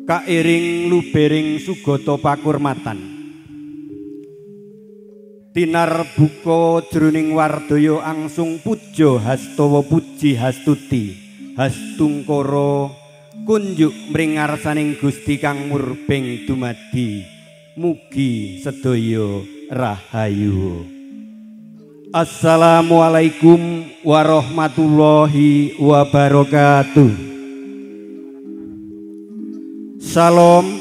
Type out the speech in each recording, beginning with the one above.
kairing lubering sugata pakurmatan tinar buka jroning wardaya angsung puja hastawa puji hastuti hastungkara kunjuk mring ngarsaning Gusti kang murbeng dumadi mugi sedaya rahayu. Assalamualaikum warahmatullahi wabarakatuh. Salam,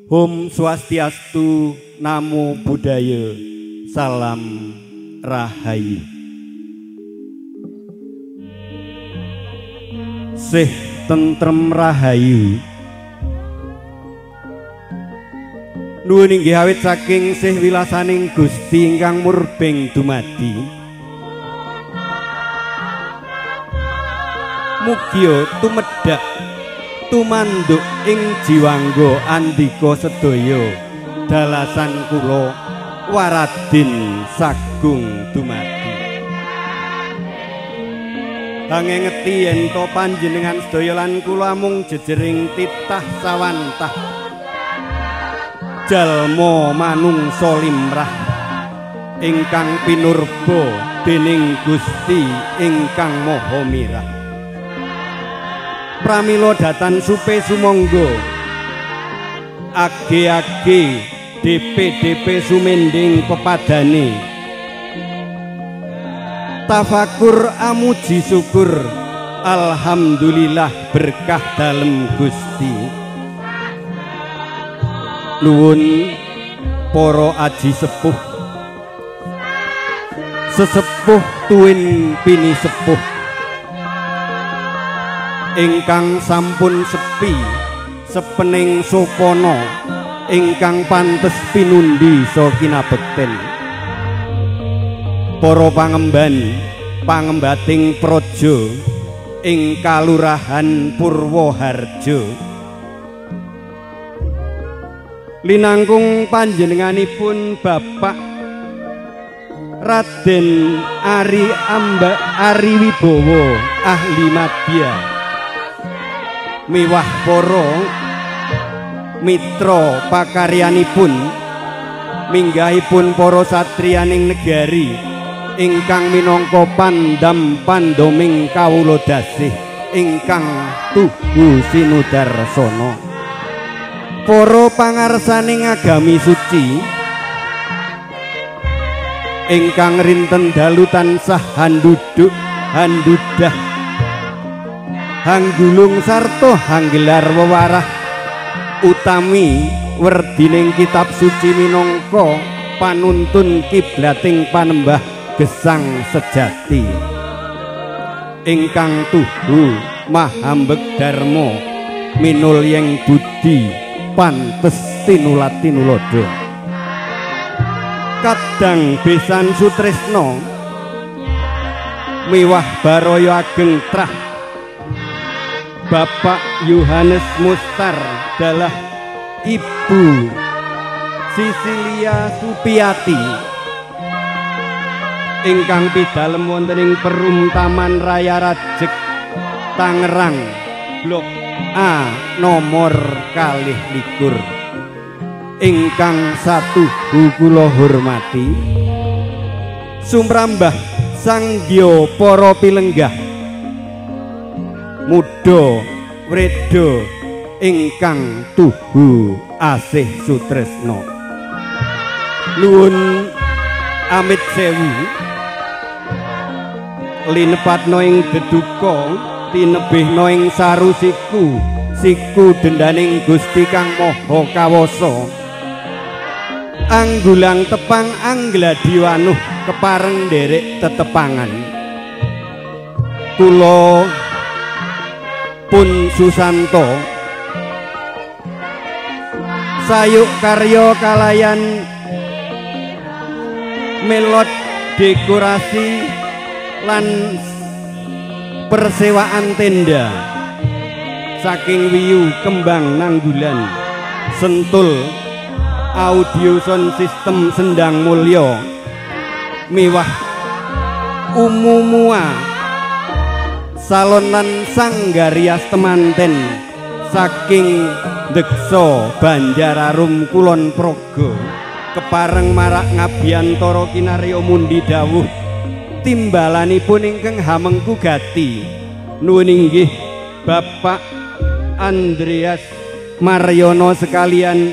Om Swastiastu, Namo Buddhaya, Salam Rahayu. Sih tentrem rahayu. Nuwun inggih awit saking sih wilasaning Gusti ingkang murbeng dumadi. Mugi tumedhak tumanduk ing jiwangga andika sedaya dalasan kula waradin sagung dumadi. Hangengeti yen to panjenengan sedaya lan kula mung jejering titah sawantah jalma manungsa limrah ingkang pinurba dening Gusti ingkang Maha Mirah. Pramila datan supe sumangga age-age DP sumending pepadane tafakur amuji syukur alhamdulillah berkah dalem Gusti. Nuwun para aji sepuh sesepuh tuwin pini sepuh ingkang sampun sepi sepening sopana ingkang pantes pinundi so kinabekten para pangemban pangembating praja ing Kalurahan Purwoharjo linangkung panjenenganipun Bapak Raden Ari Wibowo ahli madya miwah para mitra pakaryanipun minggahipun para satriyaning negari ingkang minangka pandam-pandoming kawula dasih ingkang tuhu sinudarsana para pangarsaning agami suci ingkang rinten dalu tansah handuduk handudah hanggulung sarta hanggelar wewarah utami werdining kitab suci minangka panuntun kiblating panembah gesang sejati ingkang tuhu mahambek dharma minulyeng budi pantes tinulat-tinulodo kadang besan sutresna miwah baraya ageng trah Bapak Yohanes Mustar dalah Ibu Sisilia Supiati ingkang pidalem wonten ing Perum Taman Raya Rajek Tangerang Blok A nomor 22 ingkang satuhu kula hormati sumrambah sanggya para pilenggah muda wreda ingkang tuhu asih sutresna nuwun amit sewu linepatna ing deduka tinebihna ing saru siku dendaning Gusti kang Maha Kawasa anggulang tepang anggladi wanuh kepareng nderek tetepangan kula pun susanto sayuk karya kalayan melod dekorasi lan persewaan tenda saking Wiyu Kembang Nanggulan Sentul audio sound system Sendang Mulya miwah umumua salon lan sanggarias temanten saking Deksa Banjararum Kulon Progo kepareng marak ngabiyantara kinarya mundi dawuh timbalanipun ingkang hamengku gati nuwun inggih Bapak Andreas Maryono sekalian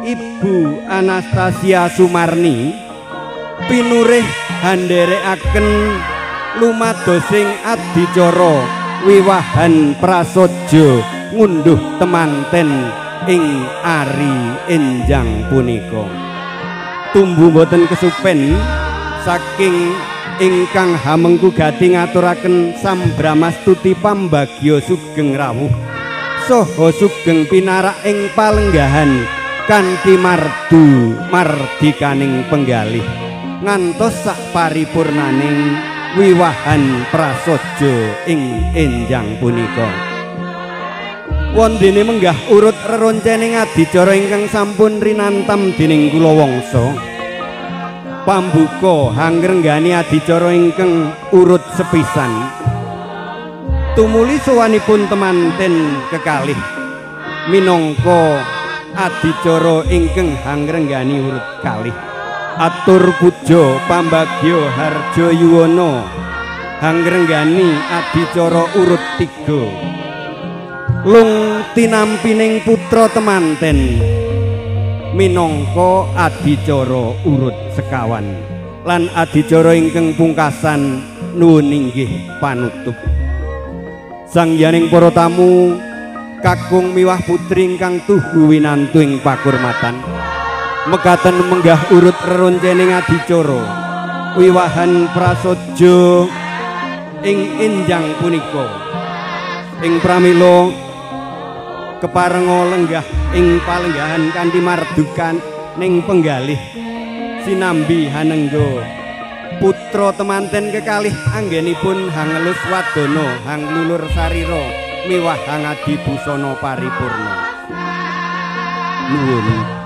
Ibu Anastasia Sumarni pinurih handherekaken lumadosing adicara wiwahan prasaja ngunduh temanten ing ari enjang punika tumbu boten kesupen saking ingkang hamengku gati ngaturaken sambramastuti pambagya sugeng rawuh saha sugeng pinarak ing palenggahan kanthi mardikaning penggalih ngantos sak paripurnaning wiwahan prasaja ing enjang punika wondene menggah urut reroncening adicara ingkang sampun rinantam dening kula wangsa pambuka hangrenggani adicara ingkang urut sepisan tumuli sowanipun temanten kekalih minangka adicara ingkang hangrenggani urut kalih atur puja pambagya harja yuwana hangrenggani adicara urut 3 lung tinampining putra temanten minangka adicara urut sekawan lan adicara ingkang pungkasan nuwun inggih panutup sangyaning para tamu kakung miwah putri ingkang tuhu winantu ing pakurmatan mekaten menggah urut reroncening adicara wiwahan prasaja ing enjang punika ing pramila keparenga lenggah ing palenggahan kanthi mardukan ning penggalih sinambi hanengga putra temanten kekalih anggenipun hangelus wadana hanglulur sarira miwah hangadi busana paripurna nuwun